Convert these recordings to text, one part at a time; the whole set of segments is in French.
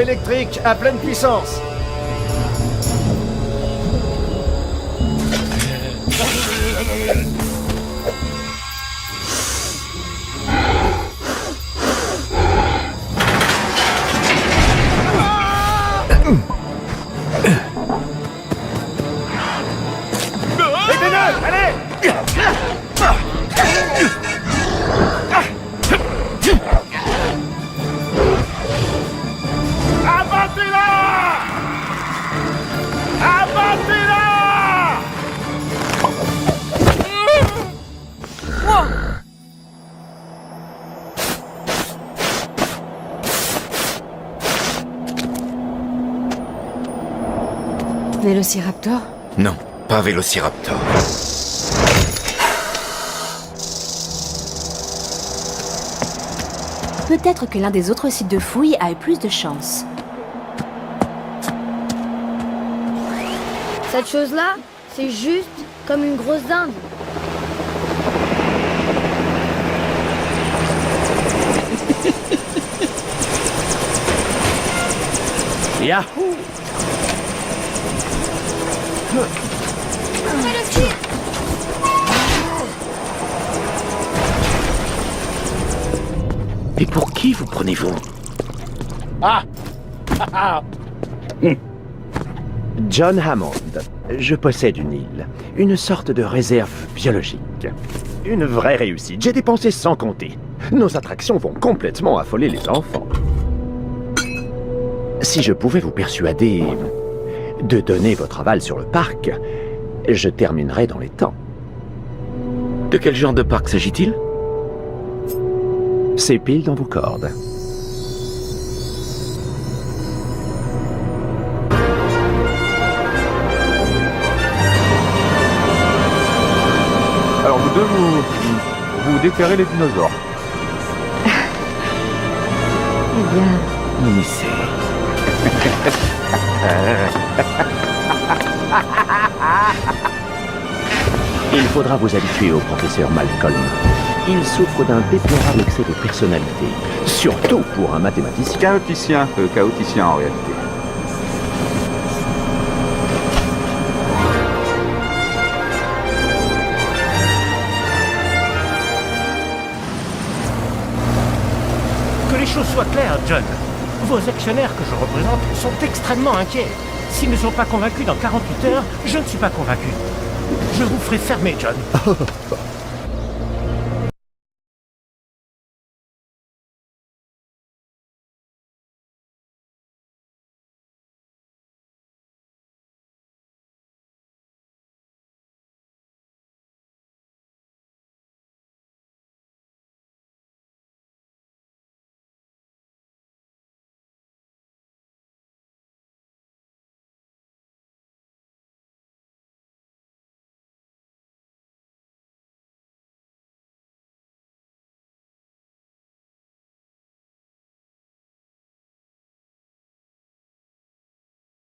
électrique à pleine puissance. Aidez-le, allez! Abattez-la! Abattez-la! Vélociraptor? Non, pas Vélociraptor. Peut-être que l'un des autres sites de fouilles a eu plus de chance. Cette chose-là, c'est juste comme une grosse dinde. Yahoo! Et pour qui vous prenez-vous? John Hammond. Je possède une île. Une sorte de réserve biologique. Une vraie réussite. J'ai dépensé sans compter. Nos attractions vont complètement affoler les enfants. Si je pouvais vous persuader de donner votre aval sur le parc, je terminerais dans les temps. De quel genre de parc s'agit-il? C'est pile dans vos cordes. Alors vous deux, vous déclarez les dinosaures. Eh bien, Initié. Il faudra vous habituer au professeur Malcolm. Il souffre d'un déplorable excès de personnalité, surtout pour un mathématicien. Chaoticien en réalité. Que les choses soient claires, John. Vos actionnaires que je représente sont extrêmement inquiets. S'ils ne sont pas convaincus dans 48 heures, je ne suis pas convaincu. Je vous ferai fermer, John.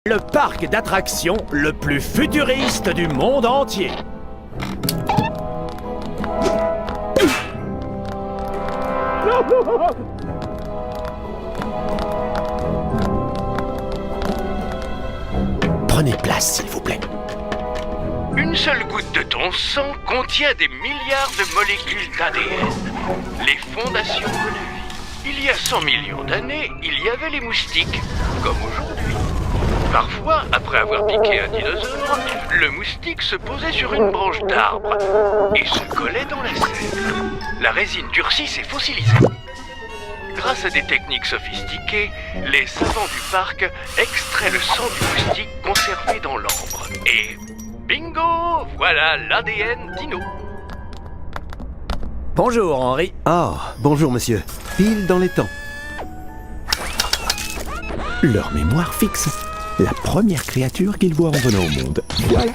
Le parc d'attractions le plus futuriste du monde entier. Prenez place, s'il vous plaît. Une seule goutte de ton sang contient des milliards de molécules d'ADN. Les fondations de la vie. Il y a 100 millions d'années, il y avait les moustiques, comme aujourd'hui. Parfois, après avoir piqué un dinosaure, le moustique se posait sur une branche d'arbre et se collait dans la sève. La résine durcisse et fossilisait. Grâce à des techniques sophistiquées, les savants du parc extraient le sang du moustique conservé dans l'ambre. Et bingo! Voilà l'ADN dino. Bonjour, Henri. Ah, bonjour monsieur. Pile dans les temps. Leur mémoire fixe. La première créature qu'ils voient en venant au monde. Voilà.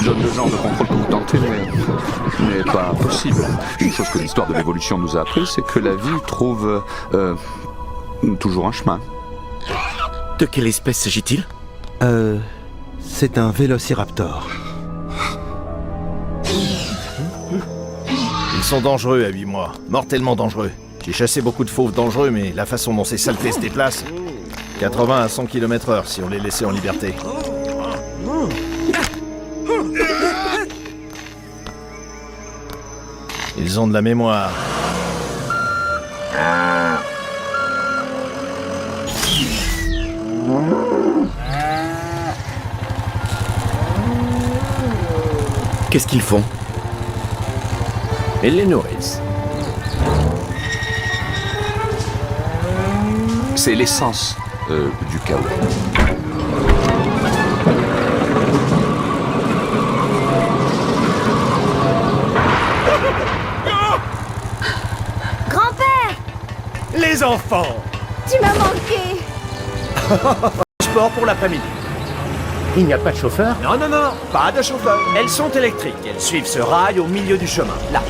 Le genre de contrôle que vous tentez n'est pas possible. Une chose que l'histoire de l'évolution nous a appris, c'est que la vie trouve toujours un chemin. De quelle espèce s'agit-il? C'est un vélociraptor. Ils sont dangereux à 8 mois. Mortellement dangereux. J'ai chassé beaucoup de fauves dangereux, mais la façon dont ces saletés se déplacent... 80 à 100 km/h si on les laissait en liberté. Ils ont de la mémoire. Qu'est-ce qu'ils font? Ils les nourrissent. C'est l'essence du chaos. Grand-père, Les enfants! tu m'as manqué. Sport pour l'après-midi. Il n'y a pas de chauffeur? Non, non, non, pas de chauffeur. Elles sont électriques. Elles suivent ce rail au milieu du chemin, là.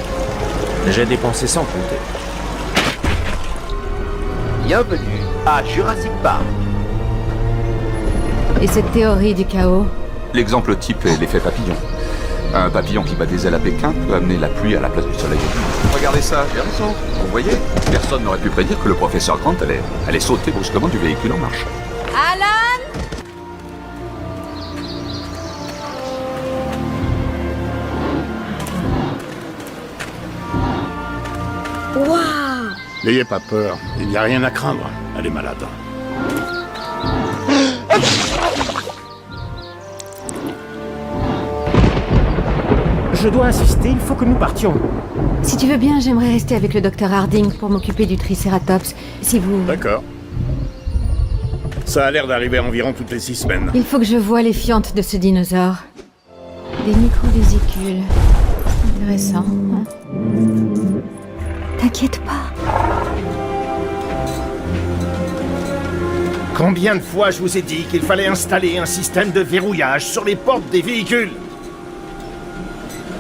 J'ai dépensé sans compter. Bienvenue à Jurassic Park. Et cette théorie du chaos? L'exemple type est l'effet papillon. Un papillon qui bat des ailes à Pékin peut amener la pluie à la place du soleil. Regardez ça, j'ai raison. Vous voyez, personne n'aurait pu prédire que le professeur Grant allait sauter brusquement du véhicule en marche. Alan! Waouh! N'ayez pas peur, il n'y a rien à craindre. Elle est malade. Je dois insister, il faut que nous partions. Si tu veux bien, j'aimerais rester avec le docteur Harding pour m'occuper du Triceratops. Si vous... D'accord. Ça a l'air d'arriver environ toutes les 6 semaines. Il faut que je voie les fientes de ce dinosaure. Des microvésicules. Intéressant, hein? T'inquiète pas. Combien de fois je vous ai dit qu'il fallait installer un système de verrouillage sur les portes des véhicules?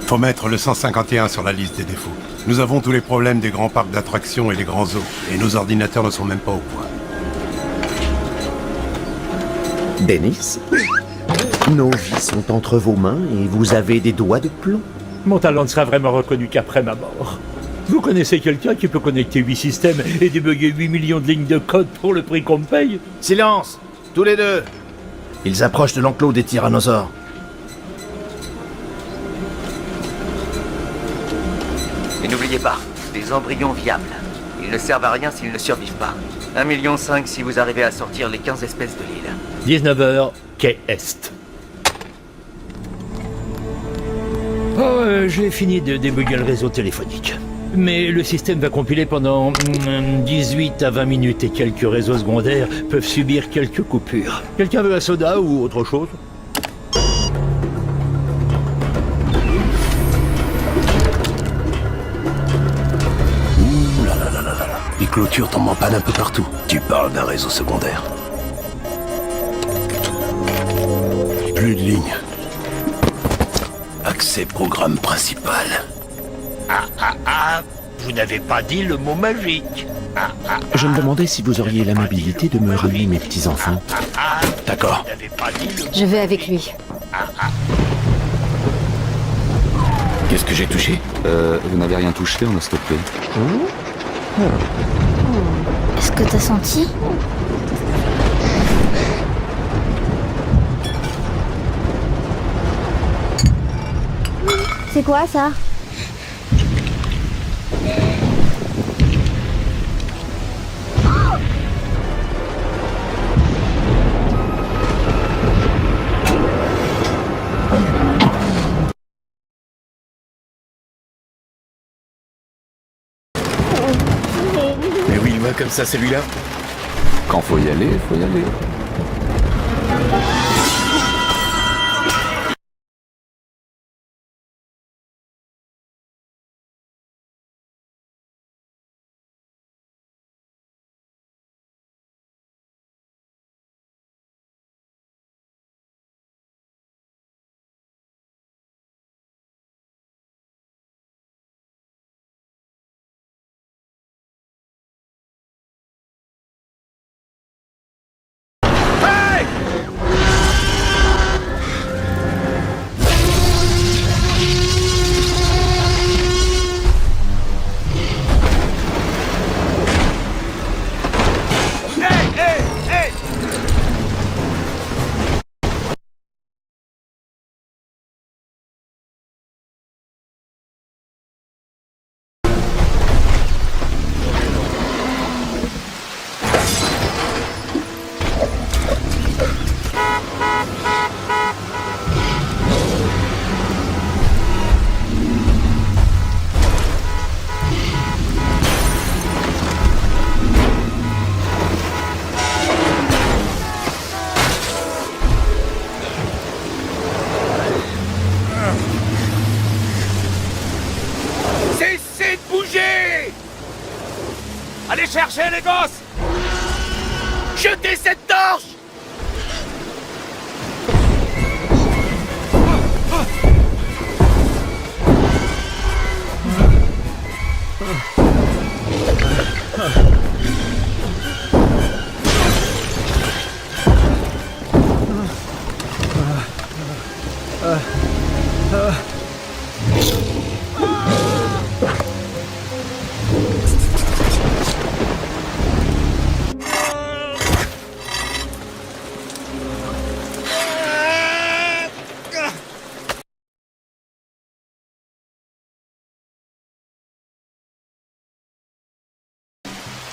Faut mettre le 151 sur la liste des défauts. Nous avons tous les problèmes des grands parcs d'attractions et des grands zoos. Et nos ordinateurs ne sont même pas au point. Dennis, nos vies sont entre vos mains et vous avez des doigts de plomb. Mon talent ne sera vraiment reconnu qu'après ma mort. Vous connaissez quelqu'un qui peut connecter 8 systèmes et débugger 8 millions de lignes de code pour le prix qu'on me paye? Silence! Tous les deux! Ils approchent de l'enclos des tyrannosaures. Et n'oubliez pas, des embryons viables. Ils ne servent à rien s'ils ne survivent pas. 1,5 million si vous arrivez à sortir les 15 espèces de l'île. 19h, quai Est. J'ai fini de débugger le réseau téléphonique. Mais le système va compiler pendant 18 à 20 minutes et quelques réseaux secondaires peuvent subir quelques coupures. Quelqu'un veut un soda ou autre chose? Ouh là là là là là. Les clôtures tombent en panne un peu partout. Tu parles d'un réseau secondaire. Plus de lignes. Accès programme principal. Vous n'avez pas dit le mot magique. Je me demandais si vous auriez l'amabilité de me ramener mes petits-enfants. D'accord. Je vais avec lui. Qu'est-ce que j'ai touché? Vous n'avez rien touché, on a stoppé. Est-ce que t'as senti? C'est quoi ça? Mais oui, il va comme ça, celui-là. Quand faut y aller, faut y aller. Allez chercher les gosses! Jetez cette torche!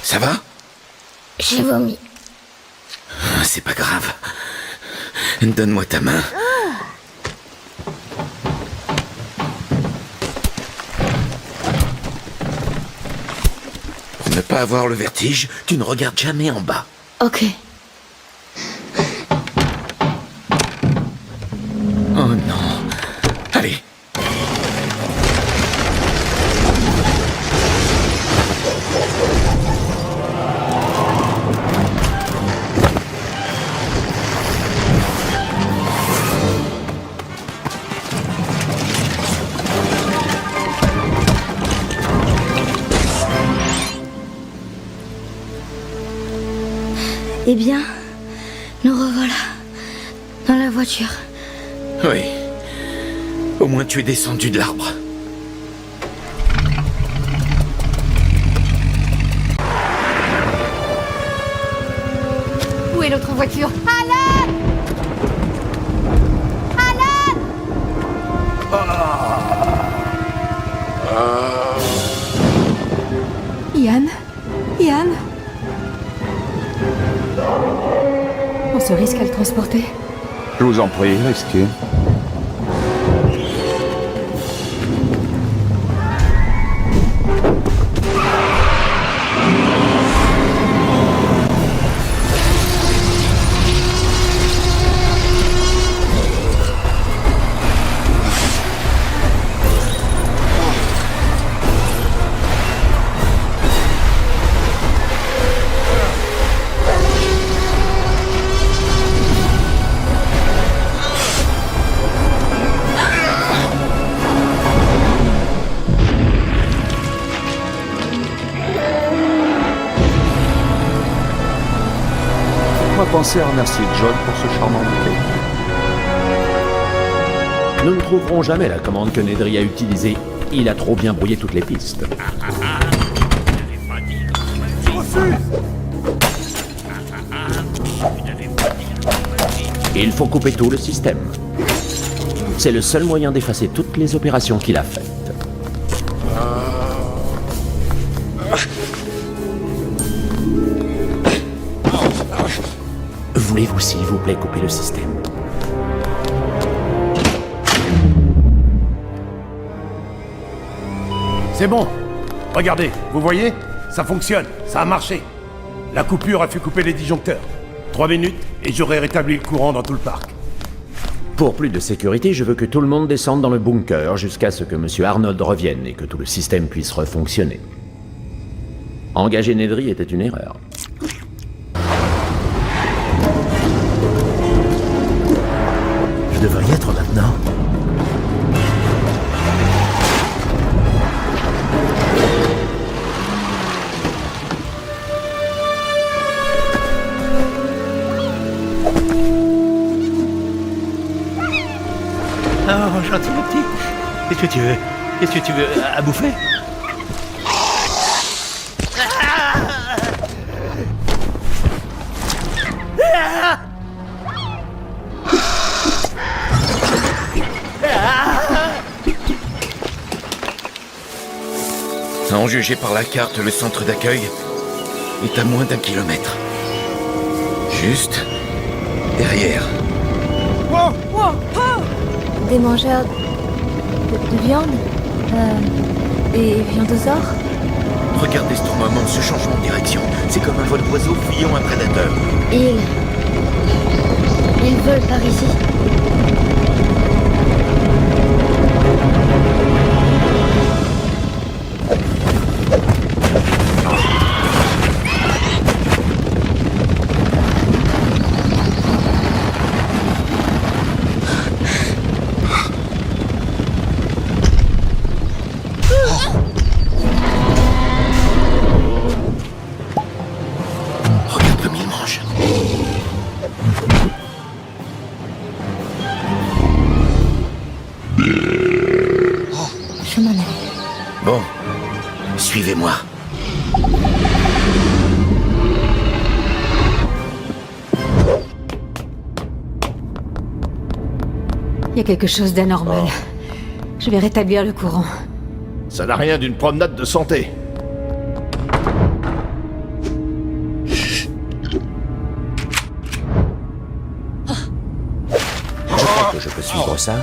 Ça va? J'ai vomi. C'est pas grave. Donne-moi ta main. Pour ne pas avoir le vertige, tu ne regardes jamais en bas. Ok. Oh non. Allez. Eh bien, nous revoilà dans la voiture. Oui. Au moins tu es descendu de l'arbre. Où est l'autre voiture? Alan! Alan! Ian? Ian? On se risque à le transporter. Je vous en prie, risquez. Pensez à remercier John pour ce charmant bouquet. Nous ne trouverons jamais la commande que Nedry a utilisée. Il a trop bien brouillé toutes les pistes. Il faut couper tout le système. C'est le seul moyen d'effacer toutes les opérations qu'il a faites. Voulez-vous, s'il vous plaît, couper le système? C'est bon. Regardez, vous voyez? Ça fonctionne, ça a marché. La coupure a fait couper les disjoncteurs. 3 minutes et j'aurai rétabli le courant dans tout le parc. Pour plus de sécurité, je veux que tout le monde descende dans le bunker jusqu'à ce que M. Arnold revienne et que tout le système puisse refonctionner. Engager Nedry était une erreur. Je devrais y être maintenant. Oh, gentil le petit. Qu'est-ce que tu veux? Qu'est-ce que tu veux? À bouffer? En jugé par la carte, le centre d'accueil est à moins d'1 kilomètre. Juste derrière. Wow, wow, wow. Des mangeurs de viande et viandosaures. Regardez ce tournoiement, ce changement de direction. C'est comme un vol d'oiseau fuyant un prédateur. Ils veulent par ici. Je m'en allais. Bon, suivez-moi. Il y a quelque chose d'anormal. Je vais rétablir le courant. Ça n'a rien d'une promenade de santé. Je crois que je peux suivre ça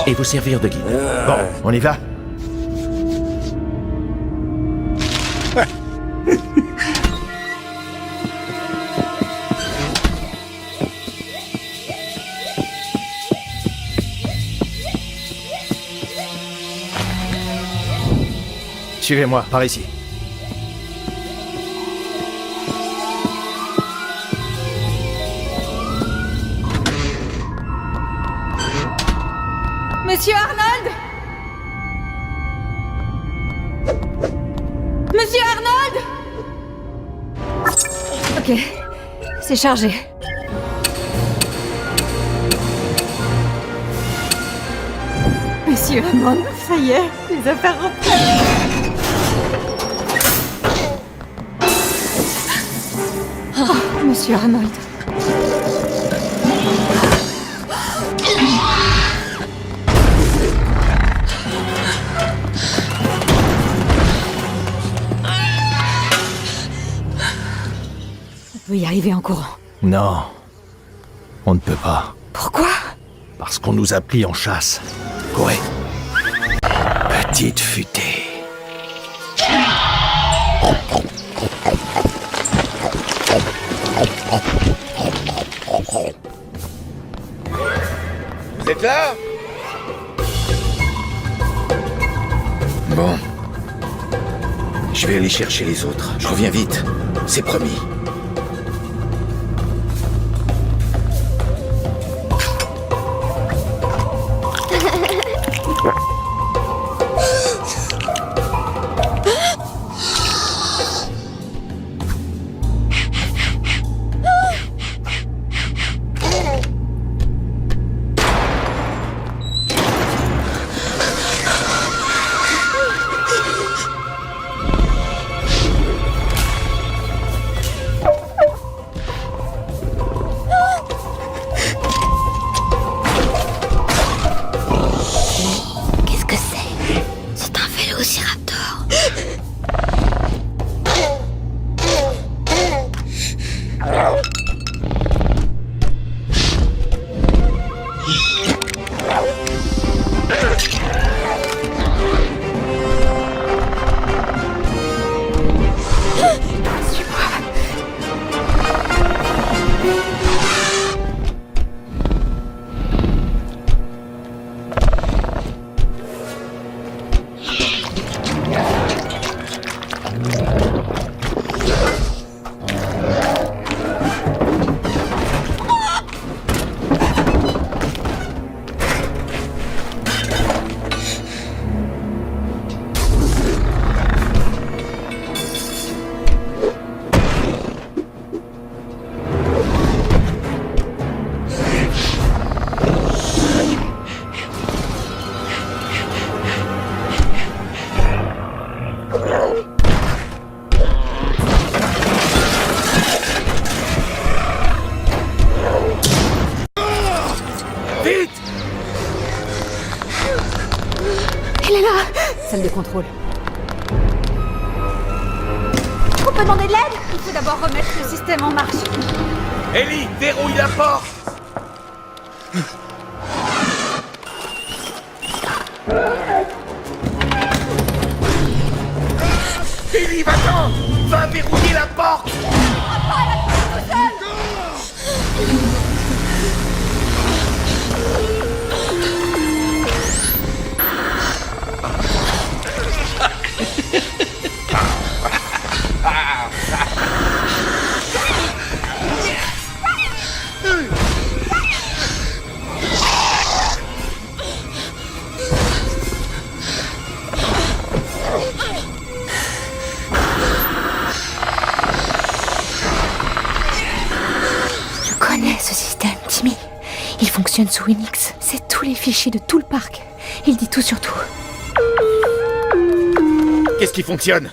et vous servir de guide. Bon, on y va? Suivez-moi, par ici. Monsieur Arnold! Monsieur Arnold! Ok, c'est chargé. Monsieur Hammond, ça y est, les affaires reprennent. Oh, Monsieur Arnold. On peut y arriver en courant. Non, on ne peut pas. Pourquoi? Parce qu'on nous a pris en chasse. Courez. Petite futée. Vous êtes là? Bon. Je vais aller chercher les autres. Je reviens vite. C'est promis. Qu'est-ce que c'est? C'est un vélociraptor. Elle est là! Salle de contrôle. On peut demander de l'aide? Il faut d'abord remettre le système en marche. Ellie, verrouille la porte! Ellie, va-t'en! Va verrouiller la porte! Je connais ce système, Timmy. Il fonctionne sous Unix. C'est tous les fichiers de tout le parc. Il dit tout sur tout. Qu'est-ce qui fonctionne?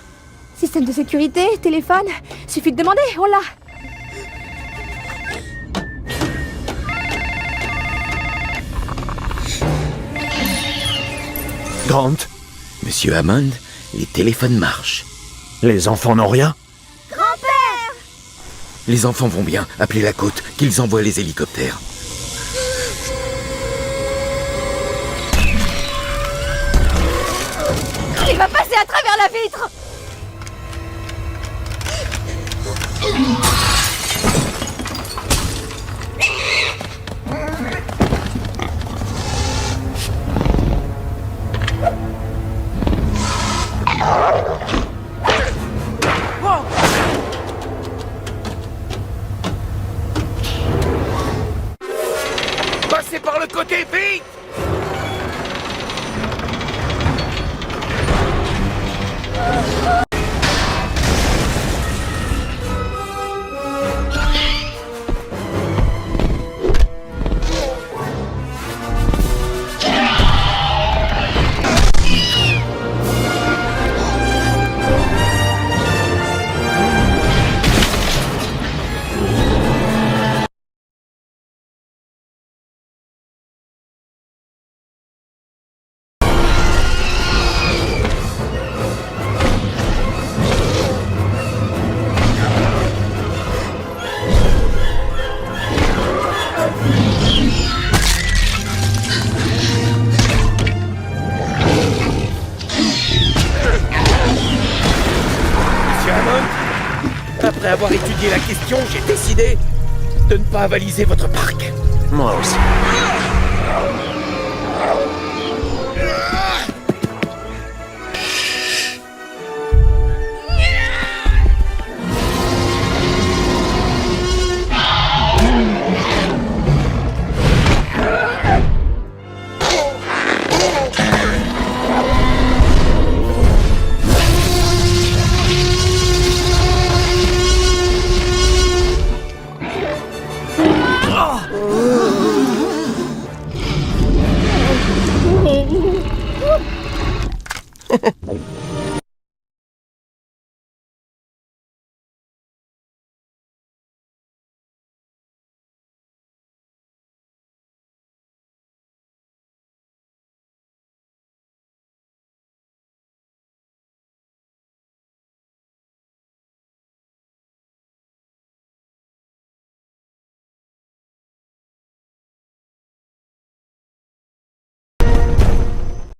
Système de sécurité, téléphone, suffit de demander, on l'a. Grant? Monsieur Hammond, les téléphones marchent. Les enfants n'ont rien? Grand-père! Les enfants vont bien. Appelez la côte, qu'ils envoient les hélicoptères. Il va passer à travers la vitre! Passez par le côté, vite! Après avoir étudié la question, j'ai décidé de ne pas avaliser votre parc. Moi aussi.